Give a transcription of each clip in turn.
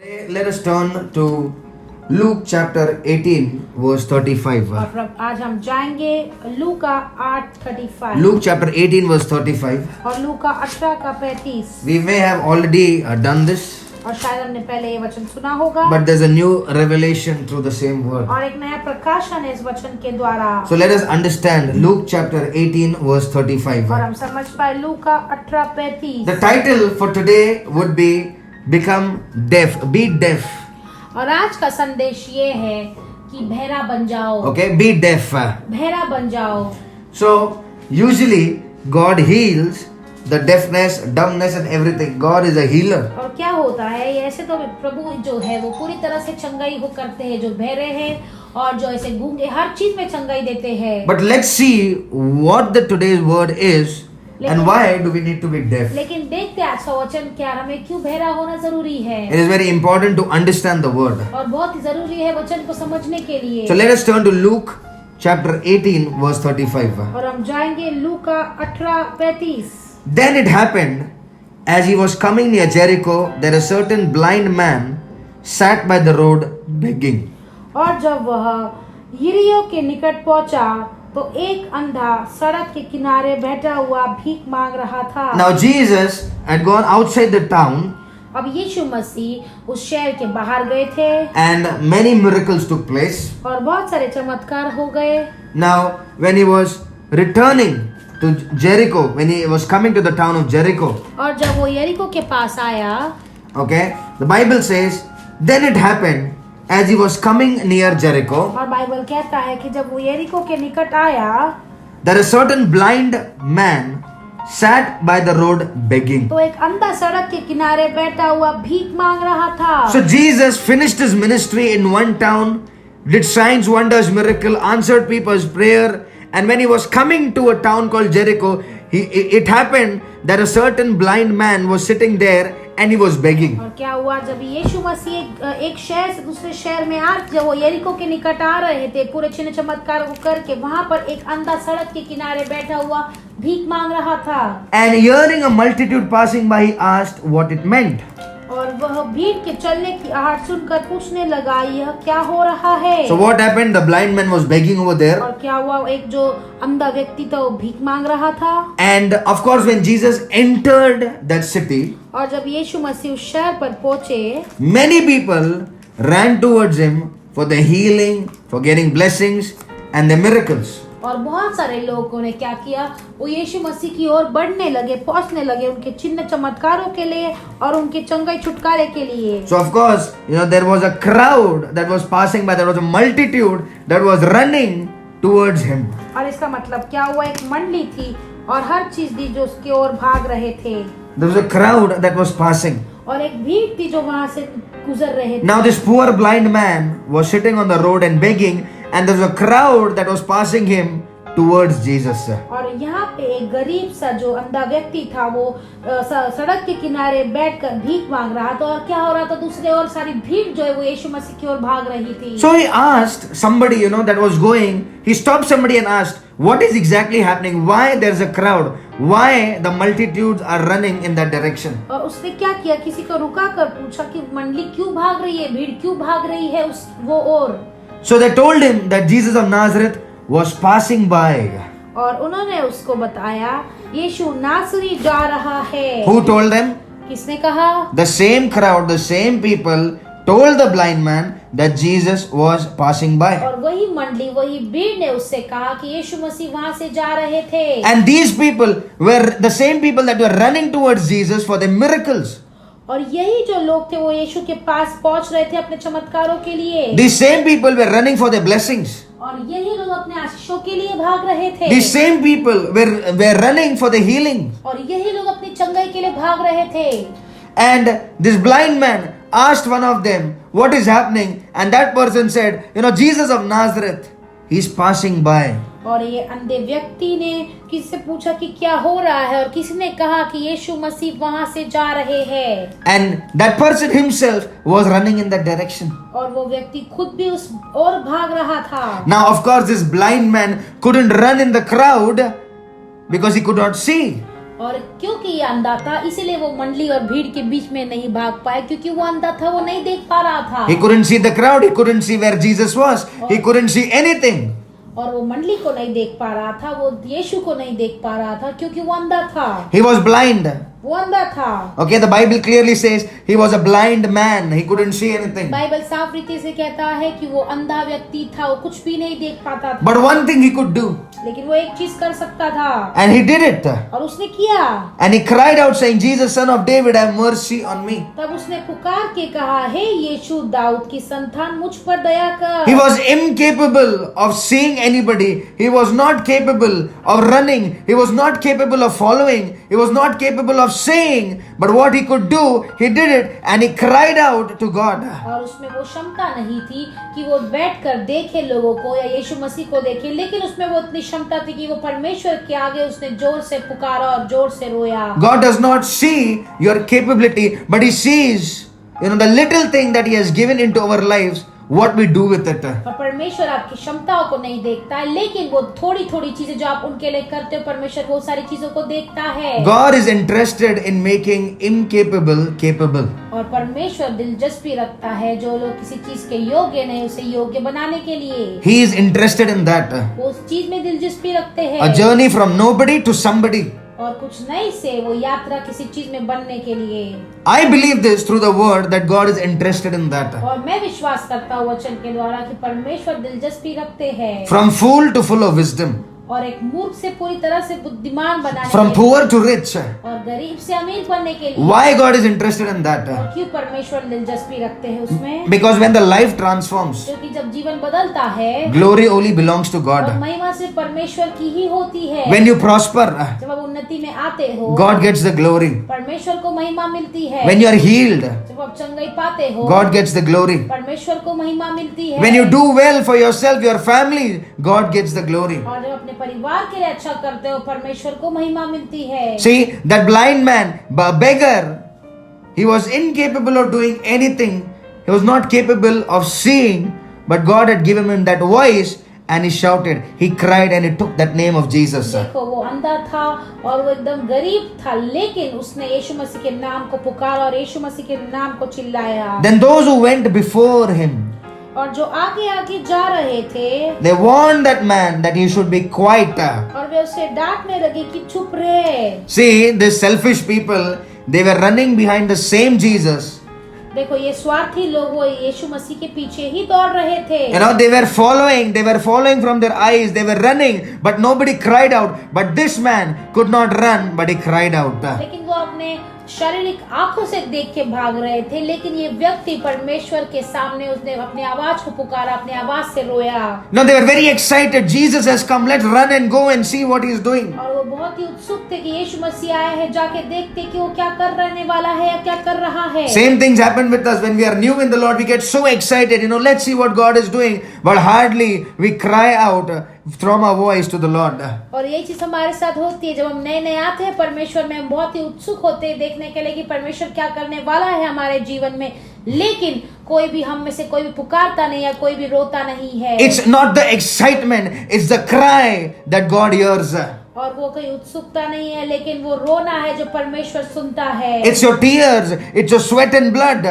Let us turn to Luke chapter 18 verse 35. और आज हम जाएंगे लूका 8:35 Luke chapter 18 verse 35. और लूका 18:35। We may have already done this, और शायद हमने पहले ये वचन सुना होगा, but there's a new revelation through the same word. और एक नया प्रकाशन है इस वचन के द्वारा। So let us understand Luke chapter 18 verse 35. और हम समझ पाए लूका 18:35। The title for today would be Become Deaf, Be Deaf. और आज का संदेश ये है कि बहरा बन जाओ। Okay, be deaf. बहरा बन जाओ। So usually God heals the deafness, dumbness and everything. God is a healer. और क्या होता है, ये ऐसे तो प्रभु जो है वो पूरी तरह से चंगाई हो करते हैं, जो बहरे हैं और जो ऐसे गूंगे, हर चीज में चंगाई देते हैं। But let's see what the today's word is and why do we need to be deaf. लेकिन देखते आज का वचन क्या, हमें क्यों बहरा होना जरूरी है। It is very important to understand the word. और बहुत ही जरूरी है वचन को समझने के लिए। So let us turn to Luke chapter 18 verse 35. और हम जाएंगे लूका 18:35। Then it happened, as he was coming near Jericho, that a certain blind man sat by the road begging. और जब वह यरीहो के निकट पहुंचा तो एक अंधा सड़क के किनारे बैठा हुआ भीख मांग रहा था। Now Jesus had gone outside the town अब यीशु मसीह उस शहर के बाहर गए थे and many miracles took place. और बहुत सारे चमत्कार हो गए। Now when he was returning to Jericho, when he was coming to the town of Jericho, और जब वो यरीहो के पास आया, okay, the Bible says, then it happened as he was coming near Jericho, और बाइबल कहता है कि जब वो यरीहो के निकट आया that a certain blind man sat by the road begging. तो एक अंधा सड़क के किनारे बैठा हुआ भीख मांग रहा था। So Jesus finished his ministry in one town, did signs, wonders, miracle, answered people's prayer, and when he was coming to a town called Jericho, it happened that a certain blind man was sitting there and he was begging. और क्या हुआ, जब यीशु मसीह एक शहर से दूसरे शहर में जब वो यरीहो के निकट आ रहे थे पूरे चिन्ह चमत्कार को करके, वहां पर एक अंधा सड़क के किनारे बैठा हुआ भीख मांग रहा था। And hearing a multitude passing by, he asked what it meant. और वह भीड़ के चलने की आहट सुनकर पूछने लगा, यह क्या हो रहा है। So what happened? The blind man was begging over there. और क्या हुआ, एक जो अंधा व्यक्ति था वो भीख मांग रहा था। And of course when Jesus entered that city, और जब यीशु मसीह उस शहर पर पहुंचे, many people ran towards him for the healing, for getting blessings and the miracles. और बहुत सारे लोगों ने क्या किया, वो यीशु मसीह की ओर बढ़ने लगे, पहुंचने लगे उनके चिन्ह चमत्कारों के लिए और उनके चंगाई छुटकारे के लिए। So of course, there was a crowd that was passing by, there was a multitude that was running towards him. और इसका मतलब क्या हुआ, एक मंडली थी और हर चीज थी जो उसकी ओर भाग रहे थे। There was a crowd that was passing. और एक भीड़ थी जो वहां से गुजर रहे थे। Now this poor blind man was sitting on the road and begging, and there was a crowd that was passing him towards Jesus. और यहाँ पे एक गरीब सा जो अंधा व्यक्ति था वो सड़क के किनारे बैठकर भीख मांग रहा था, और क्या हो रहा था, दूसरे और सारी भीड़ जो है वो यीशु मसीह की ओर भाग रही थी। So he asked somebody, that was going, he stopped somebody and asked, what is exactly happening? Why there's a crowd? Why the multitudes are running in that direction? और उसने क्या किया, किसी को रुका कर पूछा कि मंडली क्यों भाग रही है, भीड़ क्यों भाग रही है उस वो ओर। So they told him that Jesus of Nazareth was passing by. और उन्होंने उसको बताया यीशु नासरी जा रहा है। Who told them? किसने कहा? The same crowd, the same people told the blind man that Jesus was passing by. और वही मंडली, वही भीड़ ने उससे कहा कि यीशु मसीह वहां से जा रहे थे। And these people were the same people that were running towards Jesus for the miracles. और यही जो लोग थे वो यीशु के पास पहुंच रहे थे अपने चमत्कारों के लिए। These same people were running for their blessings. और यही लोग अपने आशीषों के लिए भाग रहे थे। These same people were running for the healing. और यही लोग अपनी चंगाई के लिए भाग रहे थे। And this blind man asked one of them, what is happening? And that person said, Jesus of Nazareth, he's passing by. और ये अंधे व्यक्ति ने किसी से पूछा कि क्या हो रहा है, और किसी ने कहा कि यीशु मसीह वहां से जा रहे हैं। And that person himself was running in that direction. और वो व्यक्ति खुद भी उस ओर भाग रहा था। Now of course this blind man couldn't run in the crowd because he could not see. और क्योंकि ये अंधा था इसीलिए वो मंडली और भीड़ के बीच में नहीं भाग पाए, क्योंकि वो अंधा था, वो नहीं देख पा रहा था। He couldn't see the crowd. He couldn't see where Jesus was. He couldn't see anything. और वो मंडली को नहीं देख पा रहा था, वो यीशु को नहीं देख पा रहा था, क्योंकि वो अंधा था। He was blind. वो अंधा था। Okay, the Bible clearly says he was a blind man. He couldn't see anything. Bible साफ रीति से कहता है कि वो अंधा व्यक्ति था, वो कुछ भी नहीं देख पाता था। But one thing he could do, लेकिन वो एक चीज कर सकता था, and he did it. और उसने किया। And he cried out saying, Jesus, son of David, have mercy on me. तब उसने पुकार के कहा, हे यीशु दाऊद की संतान, मुझ पर दया कर। He was incapable of seeing anybody. He was not capable of running. He was not capable of following. He was not capable of saying. But what he could do, he did it, and he cried out to God. और उसमें वो क्षमता नहीं थी कि वो बैठकर देखे लोगों को या यीशु मसीह को देखे, लेकिन उसमें वो इतनी क्षमता थी कि वो परमेश्वर के आगे उसने जोर से पुकारा और जोर से रोया। God does not see your capability, but he sees, the little thing that he has given into our lives, what we do with it. और परमेश्वर आपकी क्षमताओं को नहीं देखता है, लेकिन वो थोड़ी थोड़ी चीजें जो आप उनके लिए करते हो, परमेश्वर वो सारी चीजों को देखता है। God is interested in making incapable capable. और परमेश्वर दिलचस्पी रखता है जो लोग किसी चीज के योग्य नहीं, उसे योग्य बनाने के लिए। He is interested in that. वो उस चीज में दिलचस्पी रखते हैं। A journey from nobody to somebody. और कुछ नहीं से वो यात्रा किसी चीज में बनने के लिए। I believe this through the word that God is interested in that. और मैं विश्वास करता हूँ वचन के द्वारा कि परमेश्वर दिलचस्पी रखते हैं। From fool to full of wisdom. और एक मूर्ख से पूरी तरह से बुद्धिमान बनाने From के poor to rich. लिए, और गरीब से अमीर बनने के लिए। Why God is interested in that? और क्यों परमेश्वर दिलचस्पी रखते हैं उसमें? Because when the life transforms, क्योंकि जब जीवन बदलता है, glory only belongs to God. और महिमा सिर्फ परमेश्वर की ही होती है। When you prosper, जब आप उन्नति में आते हो, God gets the glory. परमेश्वर को महिमा मिलती है। When you are healed, जब आप चंगाई पाते हो, God gets the glory. परमेश्वर को महिमा मिलती है। When you do well for yourself, your family, God gets the glory. और जब अपने परिवार के लिए अच्छा करते हो, परमेश्वर को महिमा मिलती है। See, that blind man, beggar, he was incapable of doing anything. He was not capable of seeing, but God had given him that voice, and he shouted, he cried, and he took that name of Jesus. देखो, वो अंधा था और वो एकदम गरीब था, लेकिन उसने यीशु मसीह के नाम को पुकारा और यीशु मसीह के नाम को चिल्लाया। Then those who went before him, और जो आगे आगे जा रहे थे, they warned that man that he should be quiet. और वे उसे डांटने लगे कि चुप रहे। See, these selfish people, they were running behind the same Jesus. देखो, ये स्वार्थी लोग वो यीशु मसीह के पीछे ही दौड़ रहे थे। They were following from their eyes, they were running, but nobody cried out. But this man could not run, but he cried out. लेकिन वो अपने शारीरिक आंखों से देख के भाग रहे थे, लेकिन ये व्यक्ति परमेश्वर के सामने उसने अपनी आवाज को पुकारा, अपनी आवाज से रोया। No, they were very excited. Jesus has come. Let's run and go and see what he is doing. और वो बहुत ही उत्सुक थे कि यीशु मसीह आया है, जाके देखते कि वो क्या करने वाला है या क्या कर रहा है। Same things happen with us when we are new in the Lord. We get so excited. Let's see what God is doing. But hardly we cry out from our voice to the Lord. और यही चीज हमारे साथ होती है जब हम नए नए आते हैं परमेश्वर में। हम बहुत ही उत्सुक होते हैं देखने के लिए कि परमेश्वर क्या करने वाला है हमारे जीवन में, लेकिन कोई भी हम में से कोई भी पुकारता नहीं है, कोई भी रोता नहीं है। It's not the excitement, it's the cry that God hears. और वो कोई उत्सुकता नहीं है, लेकिन वो रोना है जो परमेश्वर सुनता है। It's your tears, it's your sweat and blood,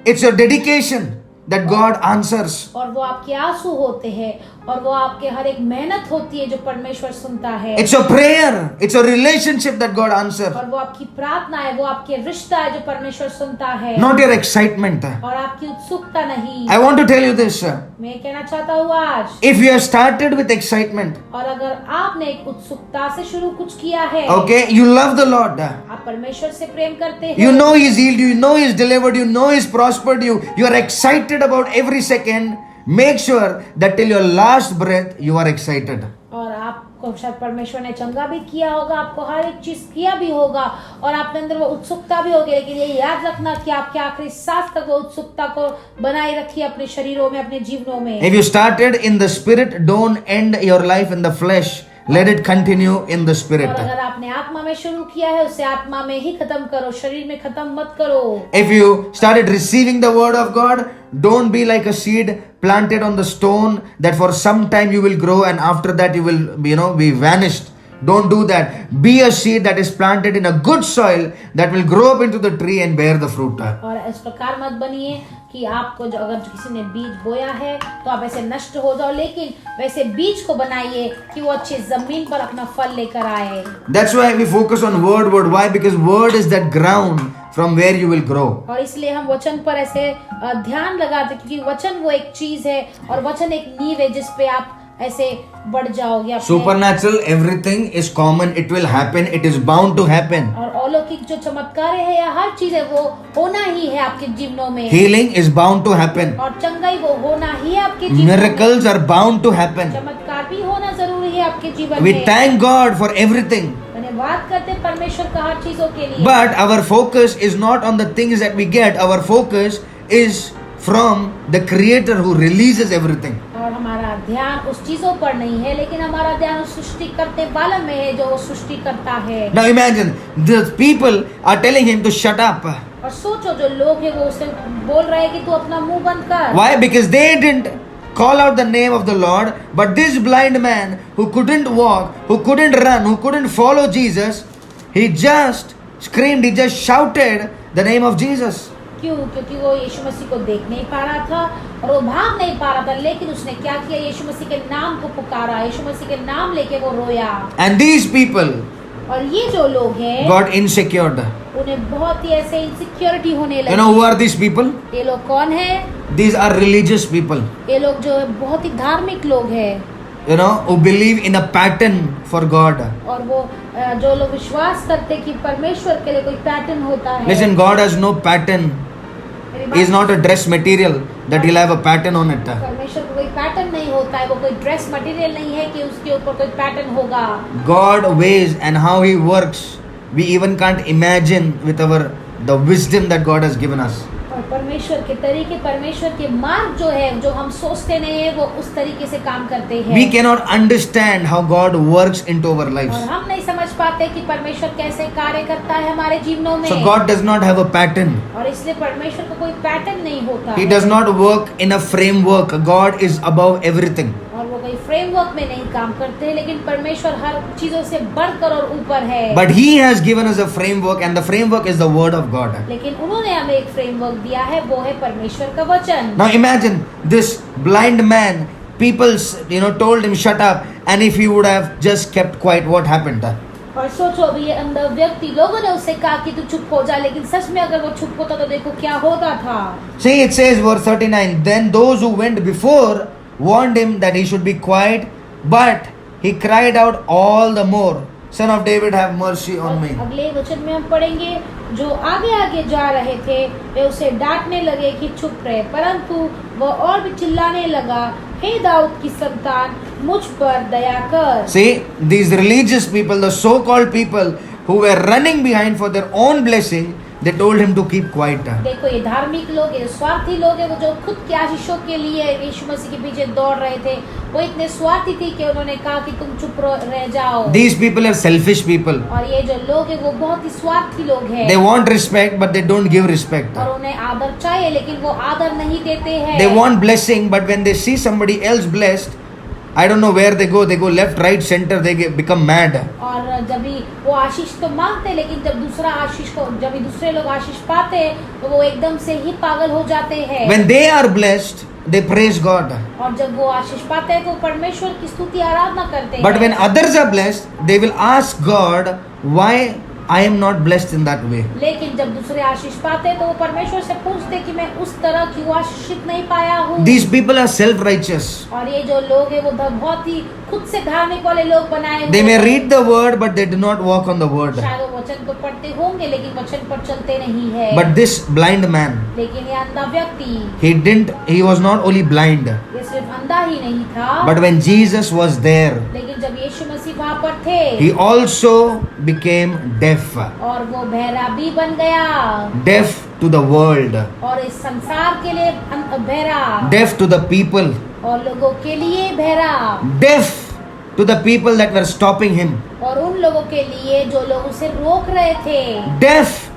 it's your dedication that God answers. और वो आपके आंसू होते हैं और वो आपके हर एक मेहनत होती है जो परमेश्वर सुनता है। It's your prayer, it's your relationship that God answers. और वो आपकी प्रार्थना है, वो आपके रिश्ता है जो परमेश्वर सुनता है, Not your excitement. और आपकी उत्सुकता नहीं। I want to tell you this. मैं कहना चाहता हूँ आज, If you have started with excitement, और अगर आपने एक उत्सुकता से शुरू कुछ किया है, okay, you love the Lord. आप परमेश्वर से प्रेम करते हैं, You know He's healed you, you know He's delivered you, know He's prospered you. You are excited about every second. Make sure that till your last breath you are excited. और आपको शायद परमेश्वर ने चंगा भी किया होगा, आपको हर एक चीज किया भी होगा और आपके अंदर वो उत्सुकता भी होगी, लेकिन ये याद रखना कि आपके आखिरी सांस तक वो उत्सुकता को बनाए रखिए अपने शरीरों में, अपने जीवनों में। If you started in the spirit, don't end your life in the flesh. Let it continue in the spirit. और अगर आपने आत्मा में शुरू किया है, उसे आत्मा में ही खत्म करो, शरीर में खत्म मत करो। If you started receiving the word of God, don't be like a seed planted on the stone that for some time you will grow and after that you will, be vanished. Don't do that. Be a seed that is planted in a good soil that will grow up into the tree and bear the fruit. और इस प्रकार मत बनिए कि आपको जो अगर किसी ने बीज बोया है तो आप ऐसे नष्ट हो जाओ, लेकिन वैसे बीज को बनाइए कि वो अच्छी जमीन पर अपना फल लेकर आए. That's why we focus on word. Why? Because word is that ground from where you will grow. और इसलिए हम वचन पर ऐसे ध्यान लगाते, क्योंकि वचन वो एक चीज है और वचन एक नींव है जिस पे आप ऐसे बढ़ जाओगे. Supernatural, everything is common. It will happen. It is bound to happen. और अलौकिक जो चमत्कार है या हर चीज है वो होना ही है आपके जीवनों में. Healing is bound to happen. और चंगाई वो होना ही है आपके जीवन में. Miracles are bound to happen. चमत्कार भी होना जरूरी है आपके जीवन We में. thank God for everything. धन्यवाद करते हैं परमेश्वर का हर चीजों के लिए. But our focus is not on the things that we get. Our focus is from the Creator who releases everything. और हमारा ध्यान उस चीजों पर नहीं है, लेकिन हमारा ध्यान उस सृष्टि करते वाले में है जो वो सृष्टि करता है. Now imagine, the people are telling him to shut up. और सोचो जो लोग हैं वो उसे बोल रहे हैं कि तू अपना मुंह बंद कर. Why? Because they didn't call out the name of the Lord, but this blind man who couldn't walk, who couldn't run, who couldn't follow Jesus, he just screamed, he just shouted the name of Jesus. क्यों? क्योंकि वो यीशु मसीह को देख नहीं पा रहा था और वो भाग नहीं पा रहा था, लेकिन उसने क्या किया? यीशु मसीह के नाम को पुकारा, यीशु मसीह के नाम लेके वो रोया. And these people और ये जो लोग हैं got insecure. उन्हें बहुत ही ऐसे इनसिक्योरिटी होने लगी. You know who are these people? ये लोग कौन है? These are religious people. ये लोग जो है बहुत ही धार्मिक लोग हैं. You know, who believe in a pattern for God. और वो जो लोग विश्वास करते कि परमेश्वर के लिए कोई पैटर्न होता है. Listen, God has no pattern. He is not a dress material that he'll have a pattern on it. परमेश्वर को कोई पैटर्न नहीं होता है, वो कोई ड्रेस मटेरियल नहीं है कि उसके ऊपर कोई पैटर्न होगा. God ways and how he works, we even can't imagine with the wisdom that God has given us. और परमेश्वर के तरीके, परमेश्वर के मार्ग जो है, जो हम सोचते नहीं है, वो उस तरीके से काम करते हैं. We cannot understand how God works into our lives. और हम नहीं समझ पाते कि परमेश्वर कैसे कार्य करता है हमारे जीवनों में. So God does not have a pattern. और इसलिए परमेश्वर को कोई पैटर्न नहीं होता. He does not work in a framework. God is above everything. और वो कोई फ्रेमवर्क में नहीं काम करते, लेकिन परमेश्वर हर चीजों से बढ़कर और ऊपर है. But He has given us a framework, and the framework is the Word of God. लेकिन उन्होंने हमें एक फ्रेमवर्क दिया है, वो है परमेश्वर का वचन. Now imagine this blind man. People, told him shut up, and if he would have just kept quiet, what happened? और सोचो अभी ये अंधा व्यक्ति, लोगों ने उससे कहा कि तू चुप हो जा, लेकिन सच में अगर वो चुप होता तो देखो क्या होता था. See, it says verse 39. Then those who went before warned him that he should be quiet, but he cried out all the more, Son of David, have mercy on me. अगले वचन में हम पढ़ेंगे, जो आगे आगे जा रहे थे वे उसे डांटने लगे कि चुप रहे, परंतु वह और भी चिल्लाने लगा, हे दाऊद की संतान, मुझ पर दया कर. See, these religious people, the so-called people who were running behind for their own blessing, they told him to keep quiet. देखो ये धार्मिक लोग, ये स्वार्थी लोग हैं, वो जो खुद के आशीषों के लिए यीशु मसीह के पीछे दौड़ रहे थे, वो इतने स्वार्थी थे कि उन्होंने कहा कि तुम चुप रह जाओ. These people are selfish people. और ये जो लोग हैं वो बहुत ही स्वार्थी लोग हैं. They want respect, but they don't give respect. और उन्हें आदर चाहिए, लेकिन वो आदर नहीं देते हैं. They want blessing, but when they see somebody else blessed, I don't know where they go left, right, center, they become mad. और जब भी वो आशीष तो मांगते, लेकिन जब भी दूसरे लोग आशीष पाते हैं तो वो एकदम से ही पागल हो जाते हैं. When they are blessed, they praise God. और जब वो आशीष पाते हैं तो परमेश्वर की स्तुति आराधना करते हैं. But when others are blessed, they will ask God, why I am not blessed in that way. लेकिन जब दूसरे आशीष पाते हैं तो वो परमेश्वर से पूछते कि मैं उस तरह क्यों आशीषित नहीं पाया हूँ. These people are self-righteous. और ये जो लोग हैं वो बहुत ही खुद से धार्मिक वाले लोग बनाए हुए. They may read the word, but they do not walk on the word. शायद वो वचन को पढ़ते होंगे, लेकिन वचन पर चलते नहीं है. But this blind man, लेकिन ये अंधा व्यक्ति, he was not only blind, ये सिर्फ अंधा ही नहीं था, but when Jesus was there, लेकिन जब यीशु मसीह वहाँ पर थे, he also became deaf. और वो बहरा भी बन गया. Deaf to the world. और इस संसार के लिए बहरा. Deaf to the people. और लोगों के लिए बहरा. Deaf to the people that were stopping him. और उन लोगों के लिए जो लोग उसे रोक रहे थे. Deaf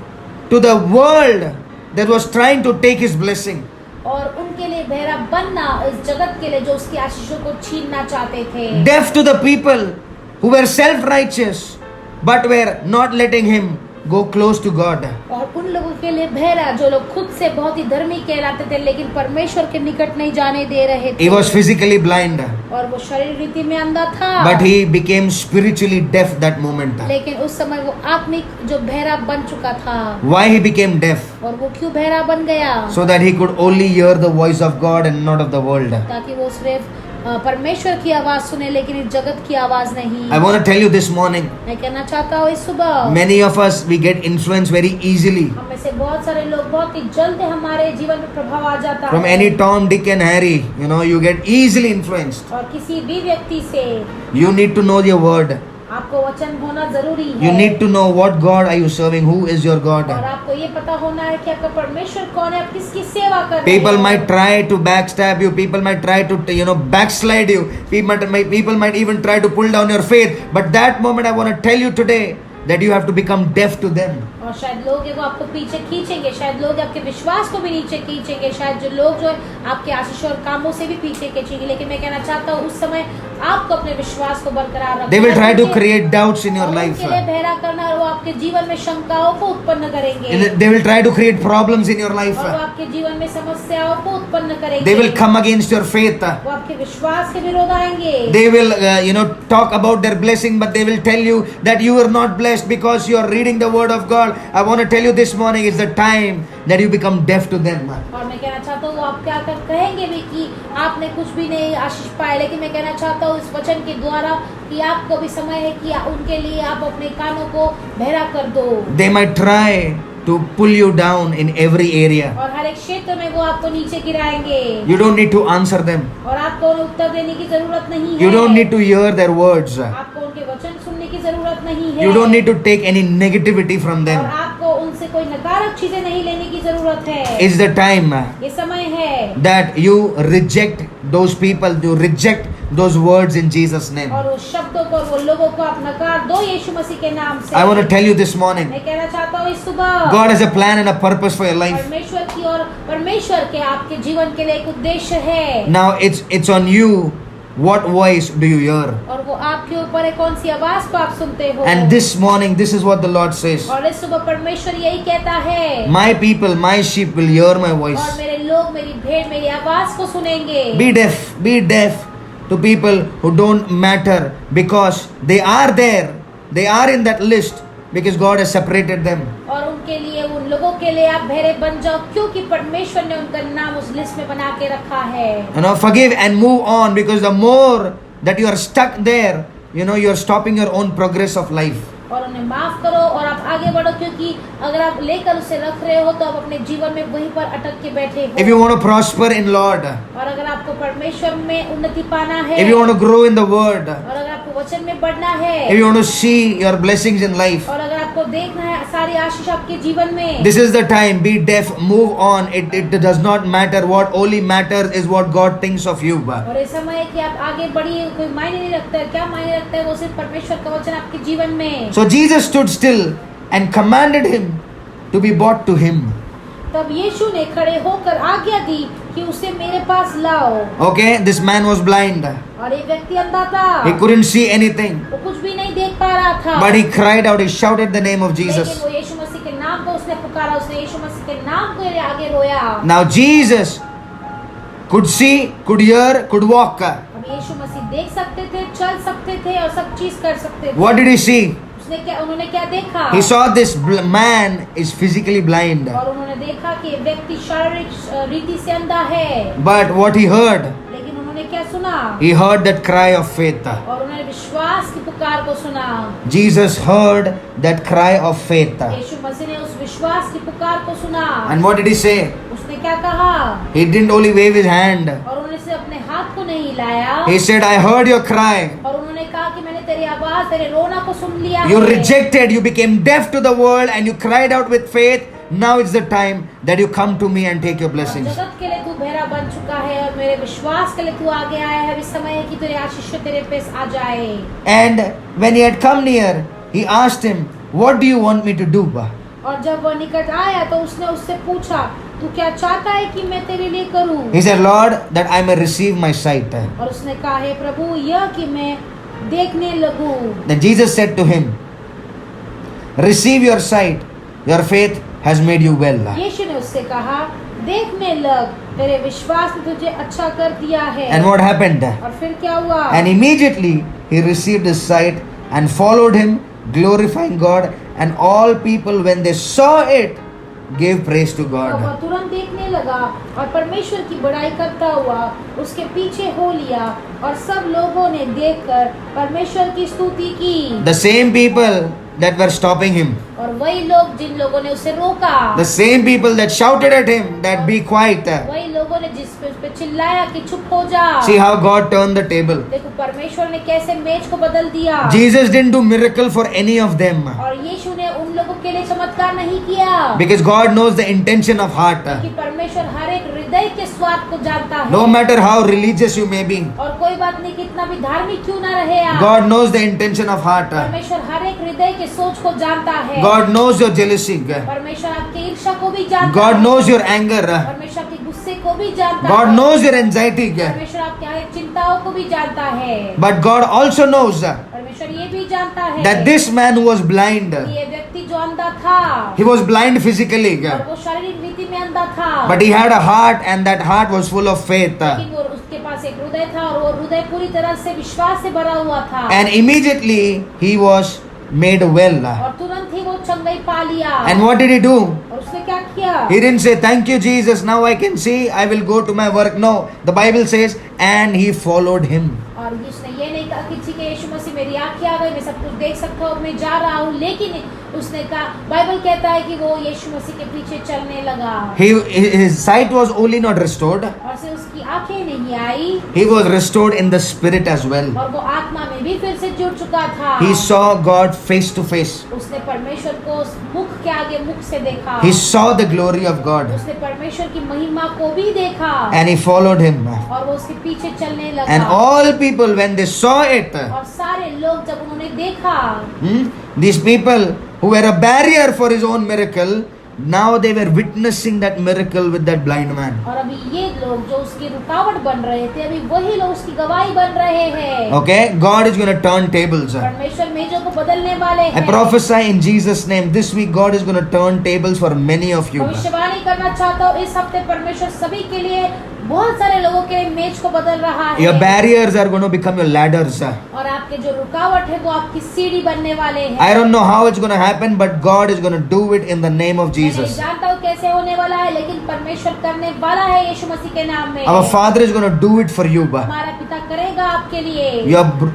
to the world that was trying to take his blessing. और उनके लिए बहरा बनना इस जगत के लिए जो उसकी आशीषों को छीनना चाहते थे. Deaf to the people who were self-righteous, but were not letting him go close to God. और उन लोगों के लिए बहरा जो लोग खुद से बहुत ही धर्मी कहलाते थे लेकिन परमेश्वर के निकट नहीं जाने दे रहे थे। He was physically blind, और वो शरीर रीति में अंधा था। but he became spiritually deaf that moment. लेकिन उस समय वो आत्मिक जो बहरा बन चुका था। Why he became deaf? और वो क्यों बहरा बन गया? So that he could only hear the voice of God and not of the world. ताकि वो सिर्फ परमेश्वर की आवाज सुने लेकिन इस जगत की आवाज नहीं। I want to tell you this morning, मैं कहना चाहता हूँ इस सुबह many of us, we get influenced very easily हम में से बहुत सारे लोग बहुत ही जल्द हमारे जीवन में प्रभाव आ जाता from है। any Tom, Dick and Harry. You get easily influenced. और किसी भी व्यक्ति से You need to know your word. आपको वचन होना जरूरी है। You need to know what God are you serving, who is your God. और आपको ये पता होना है कि आपका परमेश्वर कौन है, आप किसकी सेवा कर रहे People हो। might try to backstab you. People might try to backslide you. People might even try to pull down your faith. But that moment I want to tell you today that you have to become deaf to them. और शायद लोग वो आपको पीछे खींचेंगे, शायद लोग आपके विश्वास को भी नीचे खींचेंगे, शायद जो लोग जो है आपके आशीष और कामों से भी पीछे खींचेंगे। लेकिन मैं कहना चाहता हूँ उस समय आपको अपने विश्वास को बरकरार रखना। They will try to create doubts in your life. उनके लिए बहरा करना और वो आपके जीवन में शंकाओं को उत्पन्न करेंगे। They will try to create problems in your life. और वो आपके जीवन में समस्याओं को उत्पन्न करेंगे। They will come against your faith. वो आपके विश्वास के विरोध आएंगे। They will talk about their blessing, but they will tell you that you are not blessed because you are reading the word of God. I want to tell you this morning is the time that you become deaf to them. और मैं कहना चाहता हूँ वो आप क्या कर कहेंगे भी कि आपने कुछ भी नहीं आशीष पाया, लेकिन मैं कहना चाहता हूँ इस वचन के द्वारा कि आपको भी समय है कि उनके लिए आप अपने कानों को बहरा कर दो। They might try to pull you down in every area. और हर एक क्षेत्र में वो आपको नीचे गिराएंगे। You don't need to answer them. और आपको उन्हें उत्तर देने की जरूरत नहीं है। You don't need to hear their words. आपको उनके वचन सुनने की जरूरत नहीं है। You don't need to take any negativity from और them. आपको उनसे कोई नकारात्मक चीजें नहीं लेने की जरूरत है। It's the time ये समय है that you reject those people, you reject those words in Jesus' name. और उस शब्दों को और वो लोगों को आप नकार दो यीशु मसीह के नाम से। I want to tell you this morning, मैं कहना चाहता हूँ इस सुबह God has a plan and a purpose for your life. परमेश्वर की और परमेश्वर के आपके जीवन के लिए एक उद्देश्य है। Now it's on you. What voice do you hear? और वो आपके ऊपर है कौन सी आवाज को आप सुनते हो। And this morning, this is what the Lord says. और इस सुबह परमेश्वर यही कहता है My people, my sheep will hear my और voice. मेरे लोग मेरी भेड़ मेरी आवाज को सुनेंगे। Be deaf to people who don't matter because they are there. They are in that list because God has separated them. और उनके लिए उन लोगों के लिए आप बहरे बन जाओ क्योंकि परमेश्वर ने उनका नाम उस लिस्ट में बना के रखा है। Forgive and move on because the more that you are stuck there, you are stopping your own progress of life. और उन्हें माफ करो और आप आगे बढ़ो क्योंकि अगर आप लेकर उसे रख रहे हो तो आप अपने जीवन में वहीं पर अटक के बैठे हो। If you want to prosper in Lord, और अगर आपको परमेश्वर में उन्नति पाना है, if you want to grow in the Word, और अगर आपको वचन में बढ़ना है, if you want to see your blessings in life, और अगर आपको देखना है सारी आशीष आपके जीवन में, this is the time. Be deaf, move on. It does not matter. What only matters is what God thinks of you. और ये समय है कि आप आगे बढ़िए, कोई मायने नहीं रखता है, क्या मायने रखता है वो सिर्फ परमेश्वर का वचन आपके जीवन में। So Jesus stood still and commanded him to be brought to him. तब यीशु ने खड़े होकर आज्ञा दी कि उसे मेरे पास लाओ। Okay, this man was blind. और ये व्यक्ति अंधा था, He couldn't see anything. वो कुछ भी नहीं देख पा रहा था, But he cried out, he shouted the name of Jesus. लेकिन वो यीशु मसीह के नाम को उसने पुकारा, उसने यीशु मसीह के नाम को आगे रोया। Now Jesus could see, could hear, could walk. अब यीशु मसीह देख सकते थे, चल सकते थे और सब चीज कर सकते थे। What did he see? उन्होंने क्या देखा? He saw this man is physically blind. और उन्होंने देखा कि व्यक्ति शारीरिक रीति से अंधा है। But what he heard? लेकिन उन्होंने क्या सुना? He heard that cry of faith. और उन्होंने विश्वास की पुकार को सुना। Jesus heard that cry of faith. यीशु मसीह ने उस विश्वास की पुकार को सुना। And what did he say? उसने क्या कहा? He didn't only wave his hand. और उन्होंने सिर्फ अपने हाथ को नहीं हिलाया। He said, I heard your cry. और उन्होंने कहा कि मैंने तेरी आवाज, तेरे रोना को सुन लिया You है। rejected, you became deaf to the world and you cried out with faith. Now it's the time that you come to me and take your blessings. जगत के लिए तू बहरा बन चुका है और मेरे विश्वास के लिए तू आगे आया है। इस समय है कि तेरे आशीष तेरे पास आ जाए। And when he had come near, he asked him, what do you want me to do? और जब वह निकट आया तो उसने उससे पूछा, तू क्या चाहता है कि मैं तेरे लिए करूं? He said, Lord, that I may receive my sight. और उसने कहा, हे प्रभु, यह कि मैं देखने लगूं। Then Jesus said to him, receive your sight, your faith has made you well. यीशु ने उससे कहा, देखने लग, तेरे विश्वास ने तुझे अच्छा कर दिया है। And what happened? और फिर क्या हुआ? And immediately he received his sight and followed him, glorifying God, and all people when they saw it gave praise to तो वह God. तुरंत देखने लगा और परमेश्वर की बड़ाई करता हुआ उसके पीछे हो लिया, और सब लोगों ने देखकर परमेश्वर की स्तुति की। The same people that were stopping him, और वही लोग जिन लोगों ने उसे रोका, the same people that shouted at him that be quiet. वही लोगों ने जिस पे उस पे चिल्लाया कि चुप हो जा। See how God turned the table. देखो परमेश्वर ने कैसे मेज को बदल दिया। Jesus didn't do miracle for any of them, और यीशु ने उन लोगों के लिए चमत्कार नहीं किया, because God knows the intention of heart. कि परमेश्वर हर एक हृदय के स्वाद को जानता है। No matter how religious you may be, और कोई बात नहीं, कितना भी धार्मिक क्यों ना रहे आप, God knows the intention of heart. परमेश्वर हर एक हृदय के सोच को जानता है। God knows your jealousy. परमेश्वर आपकी ईर्ष्या को भी जानता God है। knows your anger. परमेश्वर आपके गुस्से को भी जानता God है। knows your anxiety. परमेश्वर आपकी हर एक चिंताओं को भी जानता है। But God also knows परमेश्वर ये भी जानता है that this man who was blind, कि ये व्यक्ति जो अंधा था, he was blind physically, और वो शारीरिक रीति में अंधा था, but he had a heart, and that heart was full of faith. लेकिन वो उसके पास एक हृदय था, और वो हृदय पूरी तरह से विश्वास से भरा हुआ था। And immediately he was made well. और तुरंत ही वो चंगाई पा लिया। And what did he do? और उसने क्या किया? He didn't say, thank you Jesus, now I can see, I will go to my work. No, the Bible says, and he followed him. और उसने ये नहीं कहा कि ठीक है यीशु मसीह मेरी आंखें आ गई, मैं सब कुछ देख सकता हूँ, मैं जा रहा हूँ, लेकिन उसने कहा, बाइबल कहता है कि वो यीशु मसीह के पीछे चलने लगा। His sight was only not restored, और से उसकी आंखें नहीं आई, he was restored in the spirit as well. और वो आत्मा में भी फिर से जुड़ चुका था। He saw God face to face. उसने परमेश्वर को मुख के आगे मुख से देखा। He saw the glory of God, उसने परमेश्वर की महिमा को भी देखा, and he followed him. और वो उसके पीछे चलने लगा। And all people, when they saw it, और सारे लोग जब उन्होंने देखा, these people who were a barrier for his own miracle, now they were witnessing that miracle with that blind man. और अभी ये लोग जो उसकी रुकावट बन रहे थे, अभी वही लोग उसकी गवाही बन रहे हैं। Okay, God is going to turn tables. परमेश्वर मेजों को बदलने वाले I हैं। prophesy in Jesus' name, this week God is going to turn tables for many of you. भविष्यवाणी करना चाहता हूँ, इस हफ्ते परमेश्वर सभी के लिए, बहुत सारे लोगों के लिए मेज को बदल रहा है। Your barriers are going to become your ladders. और आपके जो रुकावट है वो आपकी सीढ़ी बनने वाले हैं। I don't know how it's going to happen, but God is going to do it in the name of मैं नहीं Jesus. जानता हूँ कैसे होने वाला है, लेकिन परमेश्वर करने वाला है यीशु मसीह के नाम में। Our Father is going to do it for you. हमारा पिता करेगा आपके लिए।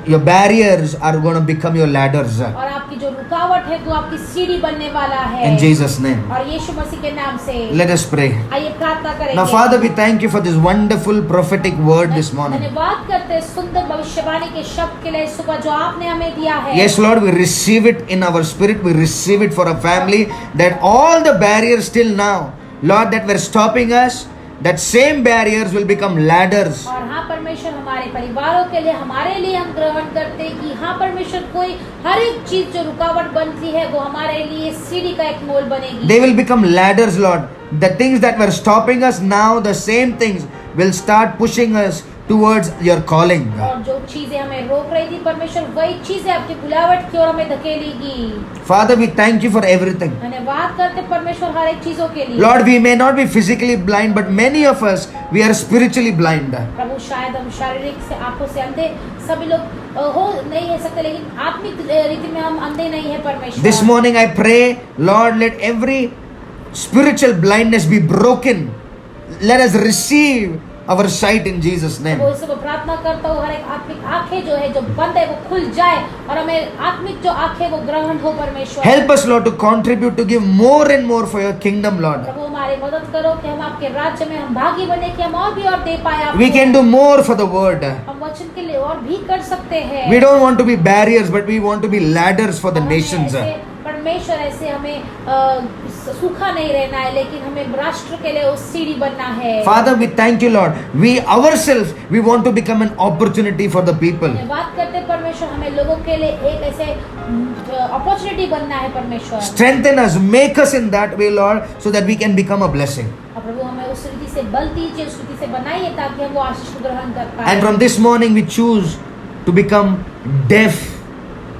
Your barriers are going to become your ladders. और आपकी जो रुकावट है वो आपकी सीढ़ी बनने वाला है। In Jesus' name. और यीशु मसीह के नाम से Let us pray. आइए प्रार्थना करेंगे। Now, Father, we thank you for this wonderful prophetic word this morning. धन्यवाद करते हैं सुंदर भविष्यवाणी के शब्द के लिए सुबह जो आपने हमें दिया है। Yes, Lord, we receive it in our spirit. We receive it for our family. That all the barriers till now, Lord, that were stopping us, that same barriers will become ladders. और हाँ परमेश्वर, हमारे परिवारों के लिए, हमारे लिए हम ग्रहण करते हैं कि हाँ परमेश्वर, कोई हर एक चीज जो रुकावट बनती है वो हमारे लिए सीढ़ी का एक मोल बनेगी। They will become ladders, Lord. The things that were stopping us now, the same things will start pushing us towards your calling. और जो चीजें हमें रोक रही थी परमेश्वर, वही चीजें आपकी बुलावट की ओर हमें धकेलेगी। Father, we thank you for everything. धन्यवाद करते परमेश्वर हर एक चीजों के लिए। Lord, we may not be physically blind, but many of us, we are spiritually blind. प्रभु, शायद हम शारीरिक से आंखों से अंधे सभी लोग हो नहीं है सकते, लेकिन आत्मिक रीति में हम अंधे नहीं है परमेश्वर। This morning I pray, Lord, let every spiritual blindness be broken. Let us receive our sight in Jesus' name. वो इसको प्रार्थना करता हूँ, हर एक आत्मिक आंखें जो है जो बंद है वो खुल जाए, और हमें आत्मिक जो आंखें वो ग्रहण हो परमेश्वर। Help us, Lord, to contribute, to give more and more for your kingdom, Lord. प्रभु हमारी मदद करो कि हम आपके राज्य में हम भागी बने, कि हम और भी और दे पाए आपको। We can do more for the word. हम वचन के लिए और भी कर सकते हैं। We don't want to be barriers, but we want to be ladders for the हमें nations. ऐसे परमेश्वर ऐसे हमें सूखा नहीं रहना है, लेकिन हमें राष्ट्र के लिए उस सीढ़ी बनना है। Father, we thank you, Lord. We ourselves, we want to become an opportunity for the people. धन्यवाद करते हैं परमेश्वर, हमें लोगों के लिए एक ऐसे अपॉर्चुनिटी बनना है परमेश्वर। Strengthen us, make us in that way, Lord, so that we can become a blessing. और प्रभु हमें उस रीति से बल दीजिए, उस रीति से बनाइए ताकि हम वो आशीष को ग्रहण कर पाए। And from this morning, we choose to become deaf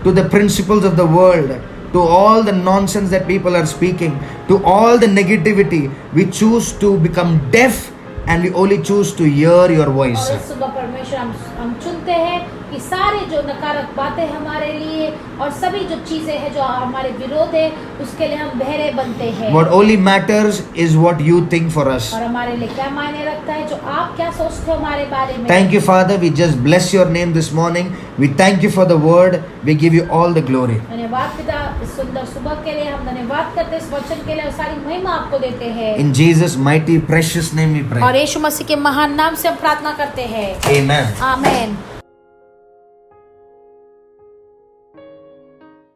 to the principles of the world, to all the nonsense that people are speaking, to all the negativity. We choose to become deaf and we only choose to hear your voice. और इस सुबह परमेश्वर हम चुनते हैं कि सारे जो नकारात्मक बातें हमारे लिए और सभी जो चीजें हैं जो हमारे विरोध है उसके लिए हम बहरे बनते हैं। What only matters is what you think for us. और हमारे लिए क्या मायने रखता है जो आप क्या सोचते हो हमारे बारे में। Thank you, Father. We just bless your name this morning. We thank you for the word. We give you all the glory. धन्यवाद पिता, इस सुंदर सुबह के लिए हम धन्यवाद करते हैं, इस वचन के लिए और सारी महिमा आपको देते हैं। In Jesus' mighty precious name we pray. और यीशु मसीह के महान नाम से हम प्रार्थना करते हैं। Amen. आमीन।